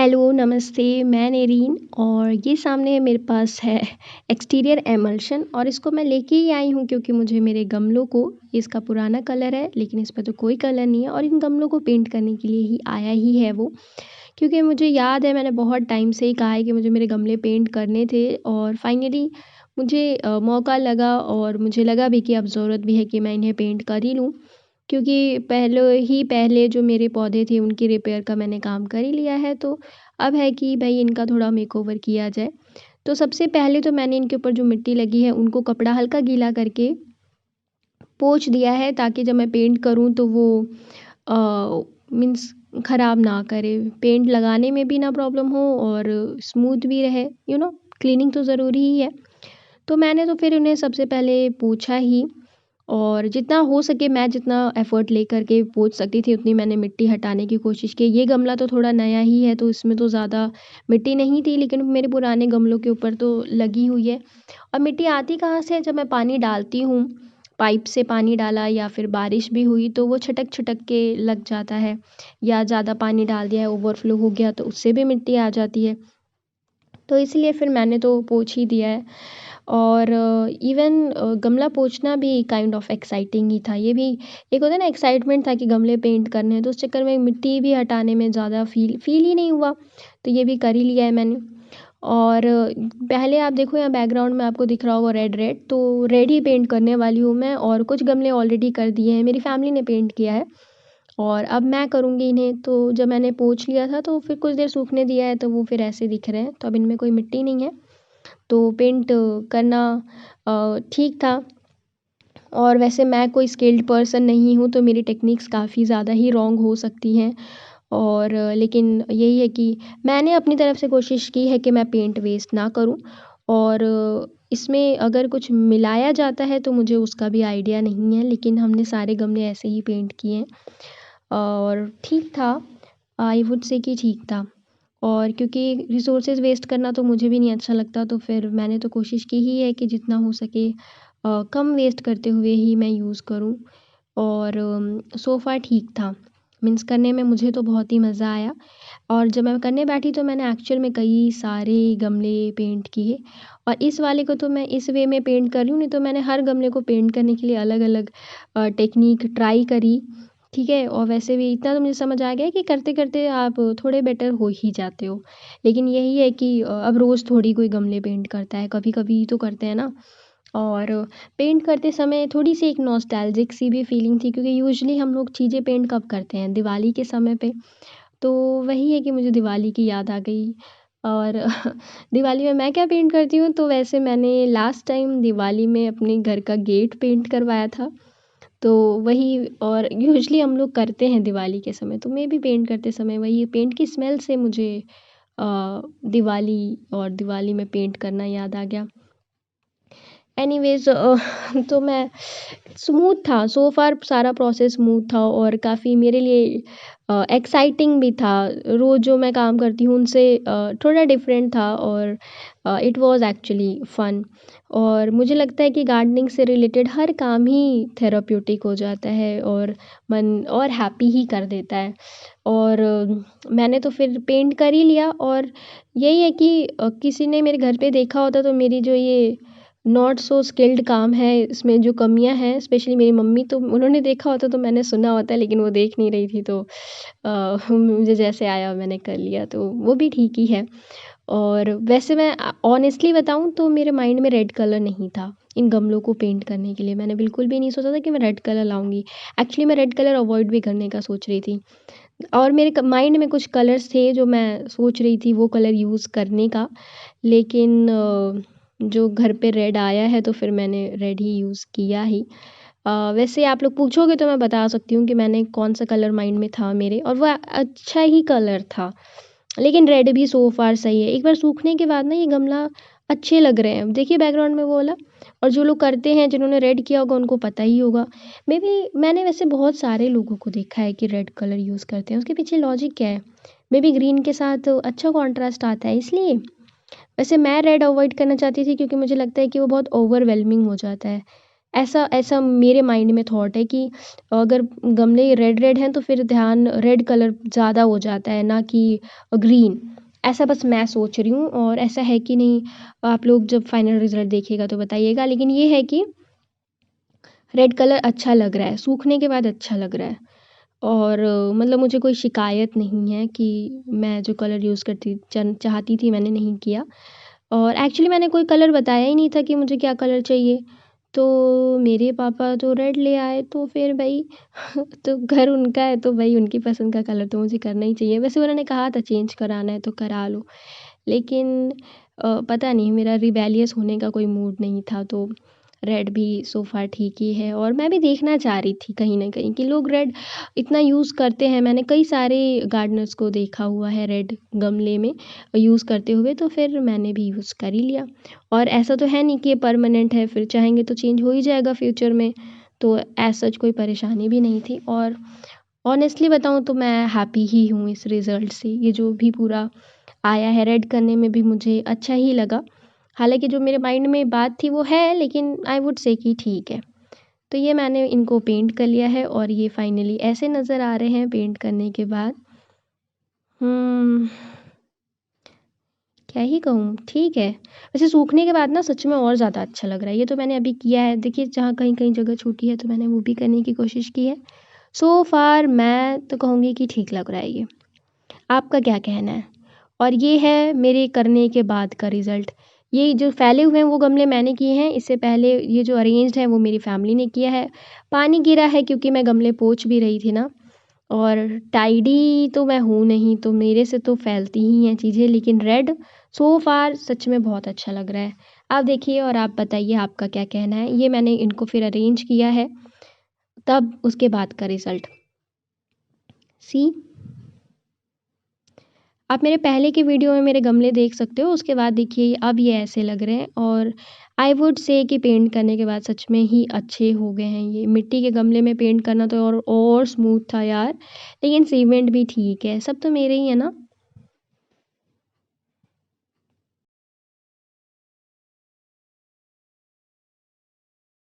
Hello, नमस्ते, मैं नेरीन और ये सामने मेरे पास है एक्सटीरियर एमल्शन और इसको मैं लेके ही आई हूँ क्योंकि मुझे मेरे गमलों को इसका पुराना कलर है लेकिन इस पे तो कोई कलर नहीं है और इन गमलों को पेंट करने के लिए ही आया ही है वो। क्योंकि मुझे याद है मैंने बहुत टाइम से ही कहा है कि मुझे मेरे गमले पेंट करने थे और फाइनली मुझे मौका लगा और मुझे लगा भी कि अब ज़रूरत भी है कि मैं इन्हें पेंट कर ही लूँ। क्योंकि पहले जो मेरे पौधे थे उनकी रिपेयर का मैंने काम कर ही लिया है, तो अब है कि भई इनका थोड़ा मेकओवर किया जाए। तो सबसे पहले तो मैंने इनके ऊपर जो मिट्टी लगी है उनको कपड़ा हल्का गीला करके पोंछ दिया है ताकि जब मैं पेंट करूँ तो वो मीन्स ख़राब ना करे। पेंट लगाने में भी ना प्रॉब्लम हो और स्मूथ भी रहे, क्लीनिंग तो ज़रूरी ही है। तो मैंने तो फिर उन्हें सबसे पहले पोंछा ही और जितना हो सके मैं जितना एफ़र्ट लेकर के पोंछ सकती थी उतनी मैंने मिट्टी हटाने की कोशिश की। ये गमला तो थोड़ा नया ही है तो इसमें तो ज़्यादा मिट्टी नहीं थी लेकिन मेरे पुराने गमलों के ऊपर तो लगी हुई है। और मिट्टी आती कहाँ से है, जब मैं पानी डालती हूँ, पाइप से पानी डाला या फिर बारिश भी हुई तो वो छटक-छटक के लग जाता है या ज़्यादा पानी डाल दिया है, ओवरफ्लो हो गया तो उससे भी मिट्टी आ जाती है। तो इसलिए फिर मैंने तो पोंछ ही दिया है। और इवन गमला पोंछना भी काइंड ऑफ एक्साइटिंग ही था। ये भी एक होता है ना, एक्साइटमेंट था कि गमले पेंट करने हैं तो उस चक्कर में मिट्टी भी हटाने में ज़्यादा फ़ील ही नहीं हुआ। तो ये भी कर ही लिया है मैंने। और पहले आप देखो यहाँ बैकग्राउंड में आपको दिख रहा होगा रेड-रेड, तो रेड ही पेंट करने वाली हूँ मैं और कुछ गमले ऑलरेडी कर दिए हैं। मेरी फैमिली ने पेंट किया है और अब मैं करूँगी इन्हें। तो जब मैंने पोंछ लिया था तो फिर कुछ देर सूखने दिया है तो वो फिर ऐसे दिख रहे हैं। तो अब इनमें कोई मिट्टी नहीं है। तो पेंट करना ठीक था। और वैसे मैं कोई स्किल्ड पर्सन नहीं हूँ तो मेरी टेक्निक्स काफ़ी ज़्यादा ही रॉन्ग हो सकती हैं। और लेकिन यही है कि मैंने अपनी तरफ से कोशिश की है कि मैं पेंट वेस्ट ना करूँ। और इसमें अगर कुछ मिलाया जाता है तो मुझे उसका भी आइडिया नहीं है, लेकिन हमने सारे गमले ऐसे ही पेंट किए हैं और ठीक था। आई वुड से कि ठीक था। और क्योंकि रिसोर्सेज वेस्ट करना तो मुझे भी नहीं अच्छा लगता तो फिर मैंने तो कोशिश की ही है कि जितना हो सके कम वेस्ट करते हुए ही मैं यूज़ करूँ। और सो फार ठीक था। मीन्स करने में मुझे तो बहुत ही मज़ा आया। और जब मैं करने बैठी तो मैंने एक्चुअल में कई सारे गमले पेंट किए और इस वाले को तो मैं इस वे में पेंट कर रही हूँ, नहीं तो मैंने हर गमले को पेंट करने के लिए अलग-अलग टेक्नीक ट्राई करी। ठीक है? और वैसे भी इतना तो मुझे समझ आ गया है कि करते-करते आप थोड़े बेटर हो ही जाते हो। लेकिन यही है कि अब रोज़ थोड़ी कोई गमले पेंट करता है, कभी-कभी तो करते हैं ना। और पेंट करते समय थोड़ी-सी एक नॉस्टैल्जिक सी भी फीलिंग थी क्योंकि यूजुअली हम लोग चीज़ें पेंट कब करते हैं? दिवाली के समय पे। तो वही है कि मुझे दिवाली की याद आ गई। और दिवाली में मैं क्या पेंट करती हूँ, तो वैसे मैंने लास्ट टाइम दिवाली में अपने घर का गेट पेंट करवाया था। तो वही, और यूजुअली हम लोग करते हैं दिवाली के समय, तो मैं भी पेंट करते समय वही पेंट की स्मेल से मुझे दिवाली और दिवाली में पेंट करना याद आ गया। एनीवेज़ तो मैं स्मूथ था, सो फार सारा प्रोसेस स्मूथ था और काफ़ी मेरे लिए एक्साइटिंग भी था। रोज़ जो मैं काम करती हूँ उनसे थोड़ा डिफरेंट था और इट वाज़ एक्चुअली फ़न। और मुझे लगता है कि गार्डनिंग से रिलेटेड हर काम ही थेराप्यूटिक हो जाता है और मन और हैप्पी ही कर देता है। और मैंने तो फिर पेंट कर ही लिया। और यही है कि किसी ने मेरे घर पे देखा होता तो मेरी जो ये नॉट सो स्किल्ड काम है, इसमें जो कमियाँ हैं, स्पेशली मेरी मम्मी, तो उन्होंने देखा होता तो मैंने सुना होता, लेकिन वो देख नहीं रही थी तो मुझे जैसे आया मैंने कर लिया, तो वो भी ठीक ही है। और वैसे मैं ऑनेस्टली बताऊँ तो मेरे माइंड में रेड कलर नहीं था इन गमलों को पेंट करने के लिए। मैंने बिल्कुल भी नहीं सोचा था कि मैं रेड कलर लाऊँगी। एक्चुअली मैं रेड कलर अवॉइड भी करने का सोच रही थी और मेरे माइंड में कुछ कलर्स थे जो मैं सोच रही थी वो कलर यूज़ करने का, लेकिन जो घर पे रेड आया है तो फिर मैंने रेड ही यूज़ किया ही। वैसे आप लोग पूछोगे तो मैं बता सकती हूँ कि मैंने कौन-सा कलर माइंड में था मेरे, और वो अच्छा ही कलर था। लेकिन रेड भी सो फार सही है। एक बार सूखने के बाद ना ये गमला अच्छे लग रहे हैं। देखिए बैकग्राउंड में वो वाला। और जो लोग करते हैं जिन्होंने रेड किया होगा उनको पता ही होगा। मैंने वैसे बहुत सारे लोगों को देखा है कि रेड कलर यूज़ करते हैं। उसके पीछे लॉजिक क्या है? मेबी ग्रीन के साथ अच्छा कॉन्ट्रास्ट आता है इसलिए। वैसे मैं रेड अवॉइड करना चाहती थी क्योंकि मुझे लगता है कि वो बहुत ओवरवेलमिंग हो जाता है। ऐसा ऐसा मेरे माइंड में थॉट है कि अगर गमले रेड रेड हैं तो फिर ध्यान रेड कलर ज़्यादा हो जाता है ना कि ग्रीन। ऐसा बस मैं सोच रही हूँ और ऐसा है कि नहीं, आप लोग जब फाइनल रिजल्ट देखिएगा तो बताइएगा। लेकिन ये है कि रेड कलर अच्छा लग रहा है, सूखने के बाद अच्छा लग रहा है। और मतलब मुझे कोई शिकायत नहीं है कि मैं जो कलर यूज़ करती चाहती थी मैंने नहीं किया। और एक्चुअली मैंने कोई कलर बताया ही नहीं था कि मुझे क्या कलर चाहिए। तो मेरे पापा तो रेड ले आए तो फिर भाई तो घर उनका है तो भाई उनकी पसंद का कलर तो मुझे करना ही चाहिए। वैसे उन्होंने कहा था चेंज कराना है तो करा लो, लेकिन पता नहीं मेरा रिबेलियस होने का कोई मूड नहीं था, तो रेड भी सो फार ठीक ही है। और मैं भी देखना चाह रही थी कहीं न कहीं कि लोग रेड इतना यूज़ करते हैं। मैंने कई सारे गार्डनर्स को देखा हुआ है रेड गमले में यूज़ करते हुए, तो फिर मैंने भी यूज़ कर ही लिया। और ऐसा तो है नहीं कि ये परमानेंट है, फिर चाहेंगे तो चेंज हो ही जाएगा फ्यूचर में। तो एज़ सच कोई परेशानी भी नहीं थी। और ऑनेस्टली बताऊँ तो मैं हैप्पी ही हूँ इस रिज़ल्ट से। ये जो भी पूरा आया है रेड करने में भी मुझे अच्छा ही लगा। हालाँकि जो मेरे माइंड में बात थी वो है, लेकिन आई वुड से कि ठीक है। तो ये मैंने इनको पेंट कर लिया है और ये फाइनली ऐसे नज़र आ रहे हैं पेंट करने के बाद। हम्म, क्या ही कहूँ, ठीक है। वैसे सूखने के बाद ना सच में और ज़्यादा अच्छा लग रहा है। ये तो मैंने अभी किया है, देखिए जहाँ कहीं-कहीं जगह छूटी है तो मैंने वो भी करने की कोशिश की है। सो फार मैं तो कहूँगी कि ठीक लग रहा है ये। आपका क्या कहना है? और ये है मेरे करने के बाद का रिज़ल्ट। ये जो फैले हुए हैं वो गमले मैंने किए हैं, इससे पहले ये जो अरेंज्ड है वो मेरी फैमिली ने किया है। पानी गिरा है क्योंकि मैं गमले पोंछ भी रही थी ना। और टाइडी तो मैं हूँ नहीं, तो मेरे से तो फैलती ही हैं चीज़ें, लेकिन रेड सो फार सच में बहुत अच्छा लग रहा है। आप देखिए और आप बताइए आपका क्या कहना है? ये मैंने इनको फिर अरेंज किया है, तब उसके बाद का रिज़ल्ट। सी आप मेरे पहले के वीडियो में मेरे गमले देख सकते हो, उसके बाद देखिए अब ये ऐसे लग रहे हैं। और आई वुड से कि पेंट करने के बाद सच में ही अच्छे हो गए हैं ये। मिट्टी के गमले में पेंट करना तो और स्मूथ था यार, लेकिन सीमेंट भी ठीक है, सब तो मेरे ही है ना।